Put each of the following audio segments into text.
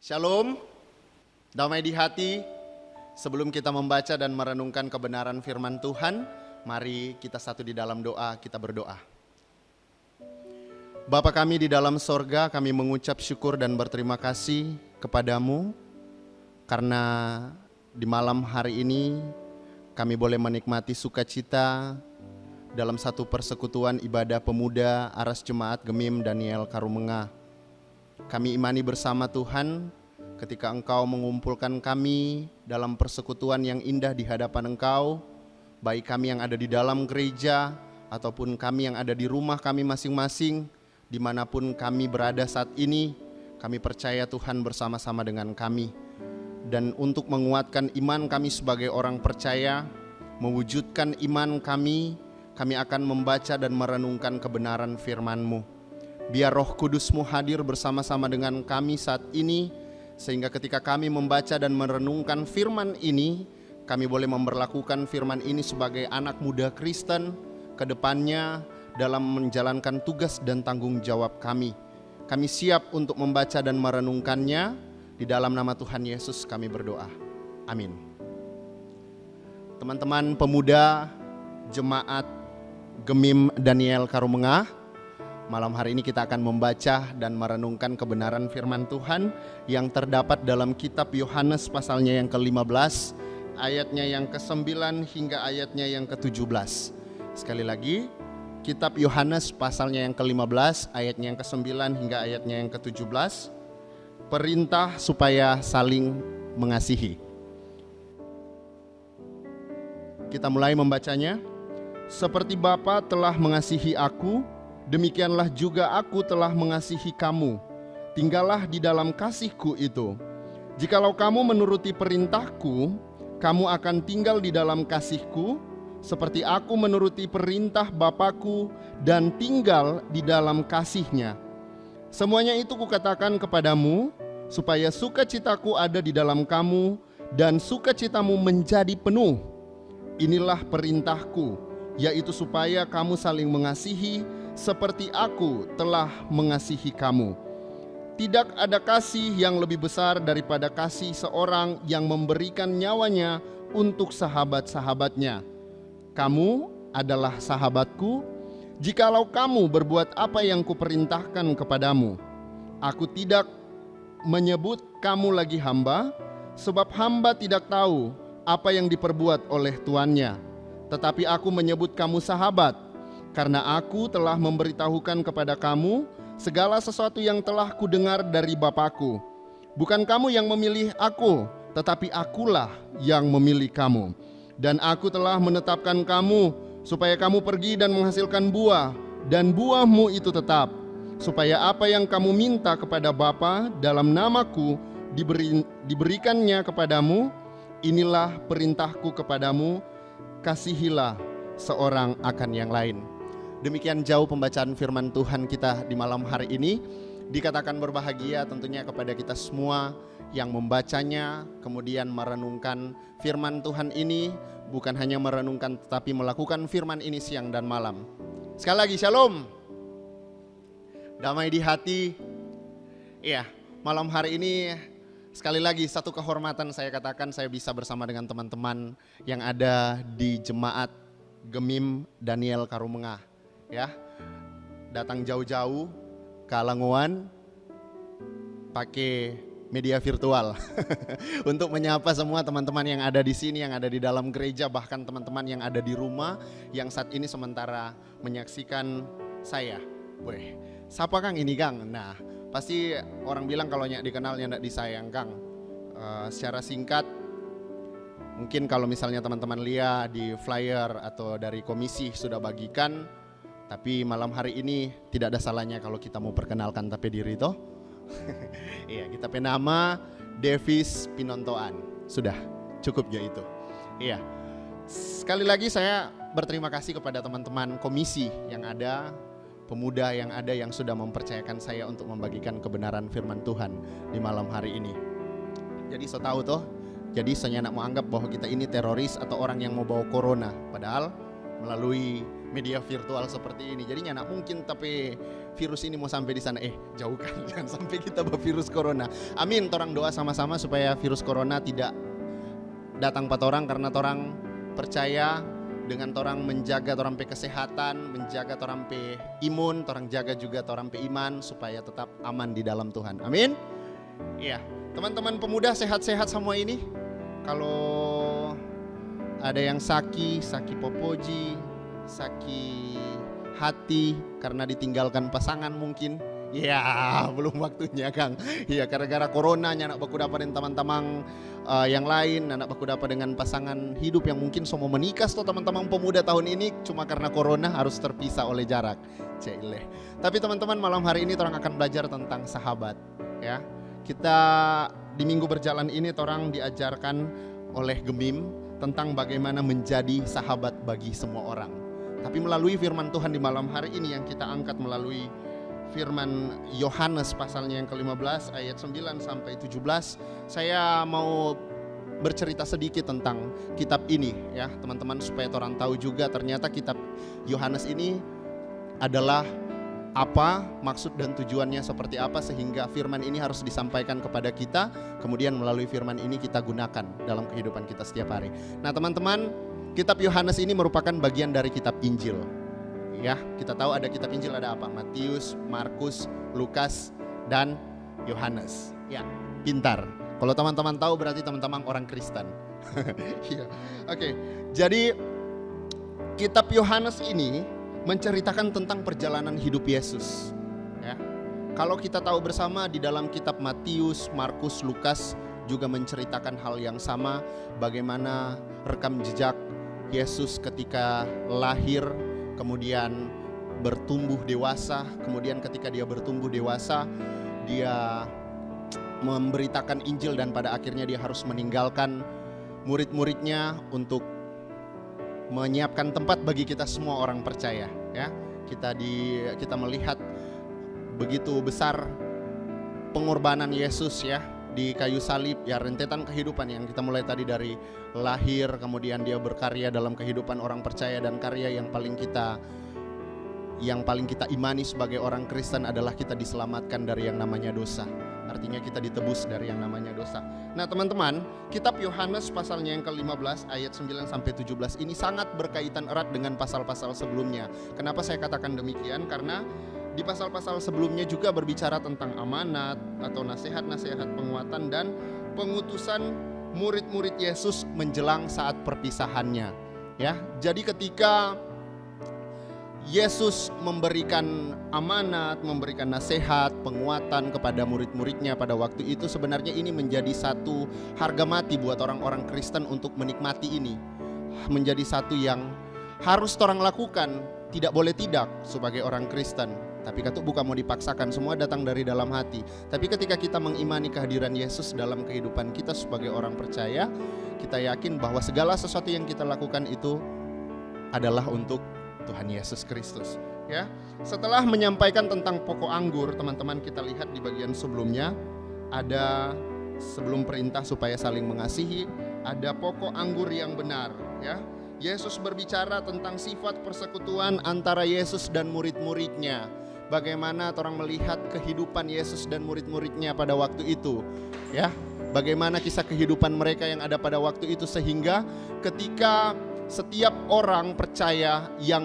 Shalom, damai di hati. Sebelum kita membaca dan merenungkan kebenaran firman Tuhan, mari kita satu di dalam doa, kita berdoa. Bapa kami di dalam sorga, kami mengucap syukur dan berterima kasih kepadamu karena di malam hari ini kami boleh menikmati sukacita dalam satu persekutuan ibadah pemuda Aras Jemaat Gemim Daniel Karumengah. Kami imani bersama Tuhan ketika Engkau mengumpulkan kami dalam persekutuan yang indah di hadapan Engkau, baik kami yang ada di dalam gereja ataupun kami yang ada di rumah kami masing-masing, dimanapun kami berada saat ini, kami percaya Tuhan bersama-sama dengan kami. Dan untuk menguatkan iman kami sebagai orang percaya, mewujudkan iman kami akan membaca dan merenungkan kebenaran firman-Mu. Biar Roh Kudus-Mu hadir bersama-sama dengan kami saat ini, sehingga ketika kami membaca dan merenungkan firman ini, kami boleh memperlakukan firman ini sebagai anak muda Kristen ke depannya dalam menjalankan tugas dan tanggung jawab kami. Kami siap untuk membaca dan merenungkannya. Di dalam nama Tuhan Yesus kami berdoa. Amin. Teman-teman pemuda Jemaat Gemim Daniel Karumengah, malam hari ini kita akan membaca dan merenungkan kebenaran firman Tuhan yang terdapat dalam kitab Yohanes pasalnya yang ke-15, ayatnya yang ke-9 hingga ayatnya yang ke-17. Sekali lagi, kitab Yohanes pasalnya yang ke-15, ayatnya yang ke-9 hingga ayatnya yang ke-17. Perintah supaya saling mengasihi. Kita mulai membacanya. Seperti Bapa telah mengasihi aku, demikianlah juga aku telah mengasihi kamu. Tinggallah di dalam kasih-Ku itu. Jikalau kamu menuruti perintah-Ku, kamu akan tinggal di dalam kasih-Ku, seperti aku menuruti perintah Bapa-Ku dan tinggal di dalam kasih-Nya. Semuanya itu Kukatakan kepadamu, supaya sukacita-Ku ada di dalam kamu dan sukacitamu menjadi penuh. Inilah perintah-Ku, yaitu supaya kamu saling mengasihi seperti aku telah mengasihi kamu. Tidak ada kasih yang lebih besar daripada kasih seorang yang memberikan nyawanya untuk sahabat-sahabatnya. Kamu adalah sahabatku, jikalau kamu berbuat apa yang kuperintahkan kepadamu. Aku tidak menyebut kamu lagi hamba, sebab hamba tidak tahu apa yang diperbuat oleh tuannya. Tetapi aku menyebut kamu sahabat, karena aku telah memberitahukan kepada kamu segala sesuatu yang telah kudengar dari Bapa-Ku. Bukan kamu yang memilih aku, tetapi akulah yang memilih kamu. Dan aku telah menetapkan kamu supaya kamu pergi dan menghasilkan buah, dan buahmu itu tetap, supaya apa yang kamu minta kepada Bapa dalam namaku diberikannya kepadamu. Inilah perintahku kepadamu, kasihilah seorang akan yang lain. Demikian jauh pembacaan firman Tuhan kita di malam hari ini. Dikatakan berbahagia tentunya kepada kita semua yang membacanya, kemudian merenungkan firman Tuhan ini. Bukan hanya merenungkan tetapi melakukan firman ini siang dan malam. Sekali lagi shalom, damai di hati. Iya, malam hari ini sekali lagi satu kehormatan saya katakan saya bisa bersama dengan teman-teman yang ada di Jemaat Gemim Daniel Karumengah. Ya, datang jauh-jauh ke Alanguan pakai media virtual untuk menyapa semua teman-teman yang ada di sini, yang ada di dalam gereja, bahkan teman-teman yang ada di rumah yang saat ini sementara menyaksikan saya. Weh, siapa Kang ini Kang? Nah, pasti orang bilang kalau nyak dikenalnya ndak disayang Kang. Secara singkat, mungkin kalau misalnya teman-teman lihat di flyer atau dari komisi sudah bagikan, tapi malam hari ini tidak ada salahnya kalau kita mau perkenalkan tapi diri toh. Iya, kita penama Davis Pinontoan. Sudah cukup ya itu. Iya. Sekali lagi saya berterima kasih kepada teman-teman komisi yang ada, pemuda yang ada yang sudah mempercayakan saya untuk membagikan kebenaran firman Tuhan di malam hari ini. Jadi so tahu toh, jadi saya nak mau anggap bahwa kita ini teroris atau orang yang mau bawa corona, padahal melalui media virtual seperti ini. Jadinya nak mungkin tapi virus ini mau sampai di sana. Jauhkan, jangan sampai kita virus corona. Amin, torang doa sama-sama supaya virus corona tidak datang pada orang, karena torang percaya dengan torang menjaga torang pe kesehatan, menjaga torang pe imun, torang jaga juga torang pe iman supaya tetap aman di dalam Tuhan. Amin. Iya, teman-teman pemuda sehat-sehat semua ini. Kalau ada yang sakit popoji, sakit hati karena ditinggalkan pasangan mungkin. Ya, belum waktunya Kang. Iya, gara-gara corona anak baku dapat dengan teman-teman yang lain, anak baku dapat dengan pasangan hidup yang mungkin semua menikah tuh teman-teman pemuda tahun ini, cuma karena corona harus terpisah oleh jarak. Cile. Tapi teman-teman, malam hari ini orang akan belajar tentang sahabat, ya. Kita di minggu berjalan ini orang diajarkan oleh Gemim tentang bagaimana menjadi sahabat bagi semua orang. Tapi melalui firman Tuhan di malam hari ini yang kita angkat melalui firman Yohanes pasalnya yang ke-15 ayat 9 sampai 17, saya mau bercerita sedikit tentang kitab ini ya teman-teman, supaya orang tahu juga ternyata kitab Yohanes ini adalah apa, maksud dan tujuannya seperti apa, sehingga firman ini harus disampaikan kepada kita, kemudian melalui firman ini kita gunakan dalam kehidupan kita setiap hari. Nah teman-teman, kitab Yohanes ini merupakan bagian dari kitab Injil. Ya, kita tahu ada kitab Injil, ada apa? Matius, Markus, Lukas, dan Yohanes. Ya, pintar. Kalau teman-teman tahu berarti teman-teman orang Kristen. Ya. Oke. Jadi kitab Yohanes ini menceritakan tentang perjalanan hidup Yesus. Ya. Kalau kita tahu bersama di dalam kitab Matius, Markus, Lukas juga menceritakan hal yang sama, bagaimana rekam jejak Yesus ketika lahir, kemudian bertumbuh dewasa, kemudian ketika dia bertumbuh dewasa, dia memberitakan Injil dan pada akhirnya dia harus meninggalkan murid-muridnya untuk menyiapkan tempat bagi kita semua orang percaya. Ya, kita melihat begitu besar pengorbanan Yesus ya di kayu salib, ya rentetan kehidupan yang kita mulai tadi dari lahir, kemudian dia berkarya dalam kehidupan orang percaya, dan karya yang paling kita imani sebagai orang Kristen adalah kita diselamatkan dari yang namanya dosa. Artinya kita ditebus dari yang namanya dosa. Nah teman-teman, kitab Yohanes pasalnya yang ke-15 ayat 9 sampai 17 ini sangat berkaitan erat dengan pasal-pasal sebelumnya. Kenapa saya katakan demikian? Karena di pasal-pasal sebelumnya juga berbicara tentang amanat atau nasihat-nasihat penguatan dan pengutusan murid-murid Yesus menjelang saat perpisahannya. Ya, jadi ketika Yesus memberikan amanat, memberikan nasihat, penguatan kepada murid-muridnya pada waktu itu, sebenarnya ini menjadi satu harga mati buat orang-orang Kristen untuk menikmati ini. Menjadi satu yang harus orang lakukan, tidak boleh tidak sebagai orang Kristen. Tapi kata bukan mau dipaksakan, semua datang dari dalam hati. Tapi ketika kita mengimani kehadiran Yesus dalam kehidupan kita sebagai orang percaya, kita yakin bahwa segala sesuatu yang kita lakukan itu adalah untuk Tuhan Yesus Kristus. Ya, setelah menyampaikan tentang pokok anggur, teman-teman kita lihat di bagian sebelumnya ada sebelum perintah supaya saling mengasihi, ada pokok anggur yang benar. Ya, Yesus berbicara tentang sifat persekutuan antara Yesus dan murid-muridnya. Bagaimana orang melihat kehidupan Yesus dan murid-muridnya pada waktu itu, ya. Bagaimana kisah kehidupan mereka yang ada pada waktu itu, sehingga ketika setiap orang percaya yang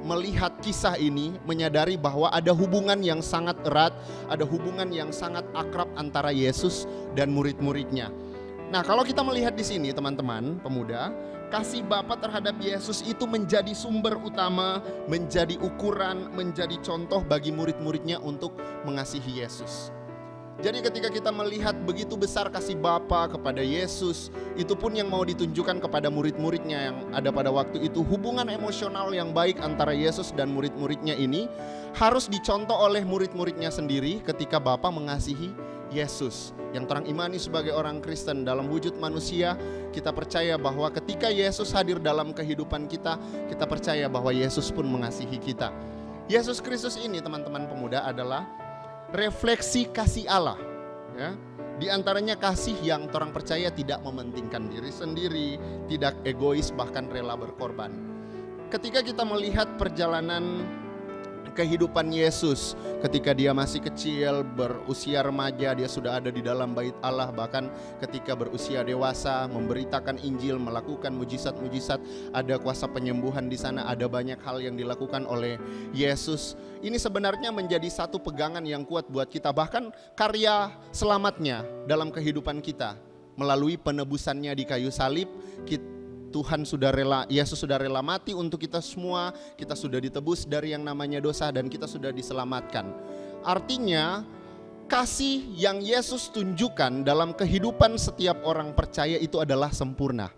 melihat kisah ini menyadari bahwa ada hubungan yang sangat erat, ada hubungan yang sangat akrab antara Yesus dan murid-muridnya. Nah, kalau kita melihat di sini teman-teman pemuda, kasih Bapa terhadap Yesus itu menjadi sumber utama, menjadi ukuran, menjadi contoh bagi murid-muridnya untuk mengasihi Yesus. Jadi ketika kita melihat begitu besar kasih Bapa kepada Yesus, itu pun yang mau ditunjukkan kepada murid-muridnya yang ada pada waktu itu. Hubungan emosional yang baik antara Yesus dan murid-muridnya ini harus dicontoh oleh murid-muridnya sendiri ketika Bapa mengasihi Yesus. Yang terang imani sebagai orang Kristen dalam wujud manusia, kita percaya bahwa ketika Yesus hadir dalam kehidupan kita, kita percaya bahwa Yesus pun mengasihi kita. Yesus Kristus ini teman-teman pemuda adalah refleksi kasih Allah, ya. Di antaranya kasih yang orang percaya tidak mementingkan diri sendiri, tidak egois, bahkan rela berkorban. ketika kita melihat perjalanan kehidupan Yesus ketika dia masih kecil, berusia remaja, dia sudah ada di dalam bait Allah. Bahkan ketika berusia dewasa, memberitakan Injil, melakukan mujizat-mujizat, ada kuasa penyembuhan di sana, ada banyak hal yang dilakukan oleh Yesus. Ini sebenarnya menjadi satu pegangan yang kuat buat kita. Bahkan karya selamatnya dalam kehidupan kita melalui penebusannya di kayu salib, Tuhan sudah rela, Yesus sudah rela mati untuk kita semua. Kita sudah ditebus dari yang namanya dosa dan kita sudah diselamatkan. Artinya kasih yang Yesus tunjukkan dalam kehidupan setiap orang percaya itu adalah sempurna.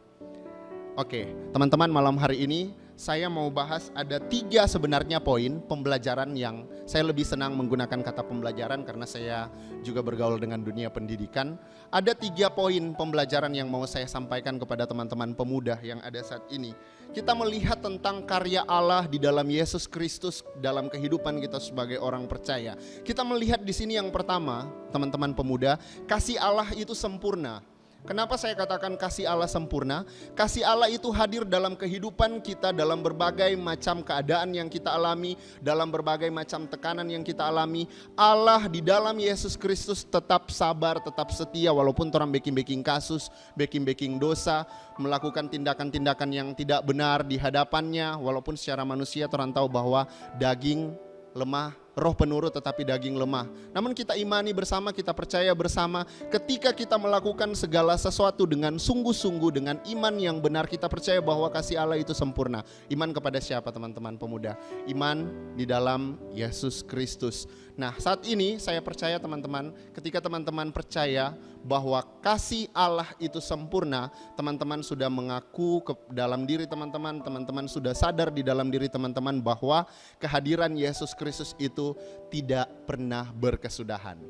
Oke, teman-teman, malam hari ini saya mau bahas ada 3 sebenarnya poin pembelajaran yang saya lebih senang menggunakan kata pembelajaran karena saya juga bergaul dengan dunia pendidikan. Ada 3 poin pembelajaran yang mau saya sampaikan kepada teman-teman pemuda yang ada saat ini. Kita melihat tentang karya Allah di dalam Yesus Kristus dalam kehidupan kita sebagai orang percaya. Kita melihat di sini yang pertama, teman-teman pemuda, kasih Allah itu sempurna. Kenapa saya katakan kasih Allah sempurna? Kasih Allah itu hadir dalam kehidupan kita dalam berbagai macam keadaan yang kita alami, dalam berbagai macam tekanan yang kita alami. Allah di dalam Yesus Kristus tetap sabar, tetap setia walaupun orang baking kasus, baking dosa, melakukan tindakan-tindakan yang tidak benar di hadapannya. Walaupun secara manusia orang tahu bahwa daging lemah, roh penurut tetapi daging lemah. Namun kita imani bersama, kita percaya bersama, ketika kita melakukan segala sesuatu dengan sungguh-sungguh, dengan iman yang benar, kita percaya bahwa kasih Allah itu sempurna. Iman kepada siapa teman-teman pemuda? Iman di dalam Yesus Kristus. Nah, saat ini saya percaya teman-teman, ketika teman-teman percaya bahwa kasih Allah itu sempurna, teman-teman sudah mengaku ke dalam diri teman-teman, teman-teman sudah sadar di dalam diri teman-teman bahwa kehadiran Yesus Kristus itu tidak pernah berkesudahan.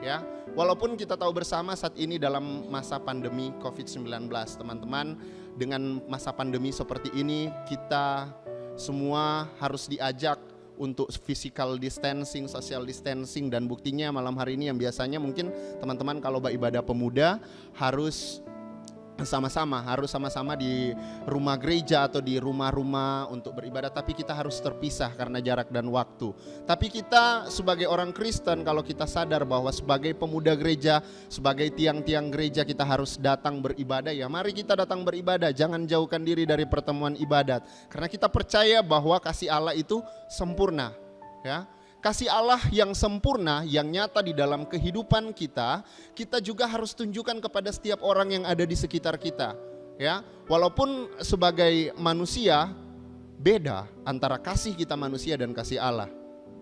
Ya, walaupun kita tahu bersama saat ini dalam masa pandemi COVID-19, teman-teman, dengan masa pandemi seperti ini kita semua harus diajak untuk physical distancing, social distancing, dan buktinya malam hari ini yang biasanya mungkin teman-teman kalau beribadah pemuda harus sama-sama di rumah gereja atau di rumah-rumah untuk beribadah, tapi kita harus terpisah karena jarak dan waktu. Tapi kita sebagai orang Kristen, kalau kita sadar bahwa sebagai pemuda gereja, sebagai tiang-tiang gereja kita harus datang beribadah, ya mari kita datang beribadah, jangan jauhkan diri dari pertemuan ibadat. Karena kita percaya bahwa kasih Allah itu sempurna, ya. Kasih Allah yang sempurna, yang nyata di dalam kehidupan kita, kita juga harus tunjukkan kepada setiap orang yang ada di sekitar kita. Ya, walaupun sebagai manusia beda antara kasih kita manusia dan kasih Allah.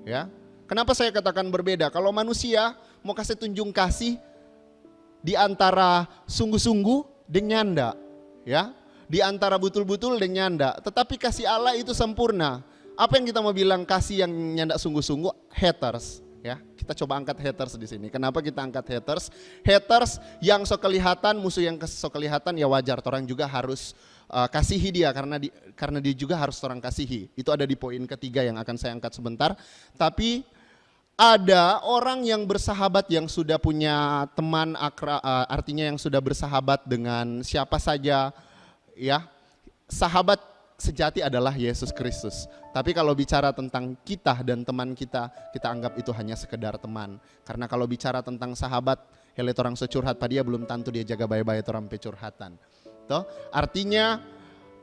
Ya, kenapa saya katakan berbeda? Kalau manusia mau kasih tunjuk kasih di antara sungguh-sungguh dengan nyanda, ya, di antara betul-betul dengan nyanda. Tetapi kasih Allah itu sempurna. Apa yang kita mau bilang kasih yang nyanda sungguh-sungguh? Haters, ya. Kita coba angkat haters di sini. Kenapa kita angkat haters? Haters yang sok kelihatan, musuh yang sok kelihatan, ya wajar. Orang juga harus kasihi dia karena dia juga harus orang kasihi. Itu ada di poin ketiga yang akan saya angkat sebentar. Tapi ada orang yang bersahabat, yang sudah punya teman artinya yang sudah bersahabat dengan siapa saja, ya. Sahabat sejati adalah Yesus Kristus. Tapi kalau bicara tentang kita dan teman kita, kita anggap itu hanya sekedar teman. Karena kalau bicara tentang sahabat, hele orang securhat pada dia belum tentu dia jaga baik-baik orang pecurhatan. Toh, artinya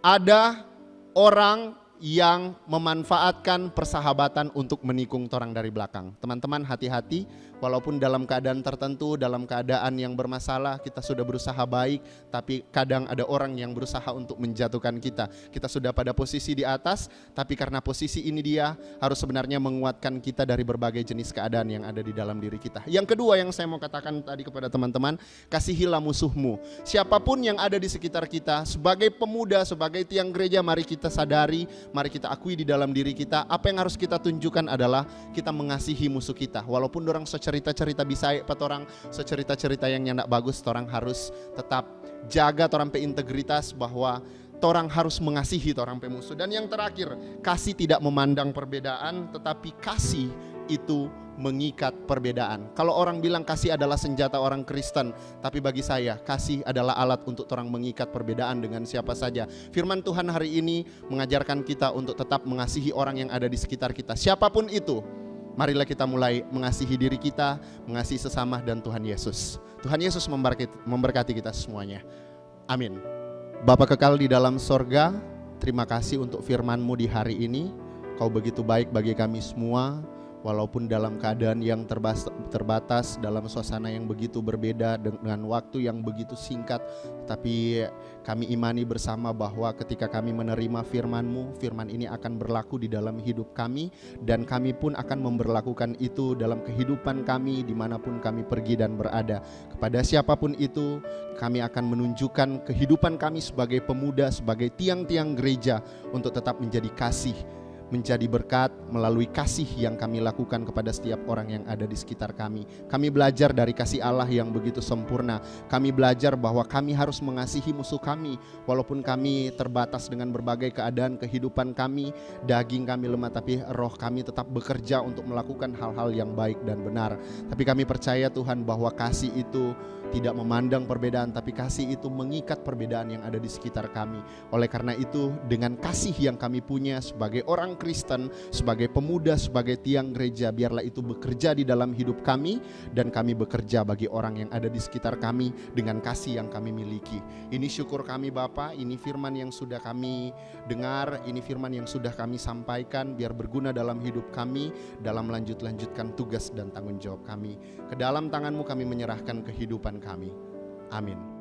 ada orang yang memanfaatkan persahabatan untuk menikung orang dari belakang. Teman-teman hati-hati, walaupun dalam keadaan tertentu, dalam keadaan yang bermasalah, kita sudah berusaha baik, tapi kadang ada orang yang berusaha untuk menjatuhkan kita. Kita sudah pada posisi di atas, tapi karena posisi ini dia harus sebenarnya menguatkan kita dari berbagai jenis keadaan yang ada di dalam diri kita. Yang kedua yang saya mau katakan tadi kepada teman-teman, kasihilah musuhmu. Siapapun yang ada di sekitar kita, sebagai pemuda, sebagai tiang gereja, mari kita sadari, mari kita akui di dalam diri kita, apa yang harus kita tunjukkan adalah kita mengasihi musuh kita. Walaupun orang secerita-cerita bisa orang secerita-cerita yang nyandak bagus, orang harus tetap jaga orang pe integritas bahwa orang harus mengasihi orang pe musuh. Dan yang terakhir, kasih tidak memandang perbedaan, tetapi kasih itu mengikat perbedaan. Kalau orang bilang kasih adalah senjata orang Kristen, tapi bagi saya kasih adalah alat untuk orang mengikat perbedaan dengan siapa saja. Firman Tuhan hari ini mengajarkan kita untuk tetap mengasihi orang yang ada di sekitar kita, siapapun itu. Marilah kita mulai mengasihi diri kita, mengasihi sesama dan Tuhan Yesus. Tuhan Yesus memberkati kita semuanya. Amin. Bapa kekal di dalam sorga, terima kasih untuk firman-Mu di hari ini. Kau begitu baik bagi kami semua. Walaupun dalam keadaan yang terbatas, dalam suasana yang begitu berbeda, dengan waktu yang begitu singkat, tapi kami imani bersama bahwa ketika kami menerima firman-Mu, firman ini akan berlaku di dalam hidup kami, dan kami pun akan memberlakukan itu dalam kehidupan kami dimanapun kami pergi dan berada. Kepada siapapun itu, kami akan menunjukkan kehidupan kami sebagai pemuda, sebagai tiang-tiang gereja untuk tetap menjadi kasih, menjadi berkat melalui kasih yang kami lakukan kepada setiap orang yang ada di sekitar kami. Kami belajar dari kasih Allah yang begitu sempurna. Kami belajar bahwa kami harus mengasihi musuh kami, walaupun kami terbatas dengan berbagai keadaan kehidupan kami, daging kami lemah, tapi roh kami tetap bekerja untuk melakukan hal-hal yang baik dan benar. Tapi kami percaya Tuhan bahwa kasih itu tidak memandang perbedaan, tapi kasih itu mengikat perbedaan yang ada di sekitar kami. Oleh karena itu, dengan kasih yang kami punya sebagai orang Kristen, sebagai pemuda, sebagai tiang gereja, biarlah itu bekerja di dalam hidup kami, dan kami bekerja bagi orang yang ada di sekitar kami dengan kasih yang kami miliki. Ini syukur kami Bapa, ini firman yang sudah kami dengar, ini firman yang sudah kami sampaikan, biar berguna dalam hidup kami, dalam lanjutkan tugas dan tanggung jawab kami. Ke dalam tangan-Mu kami menyerahkan kehidupan kami. Amin.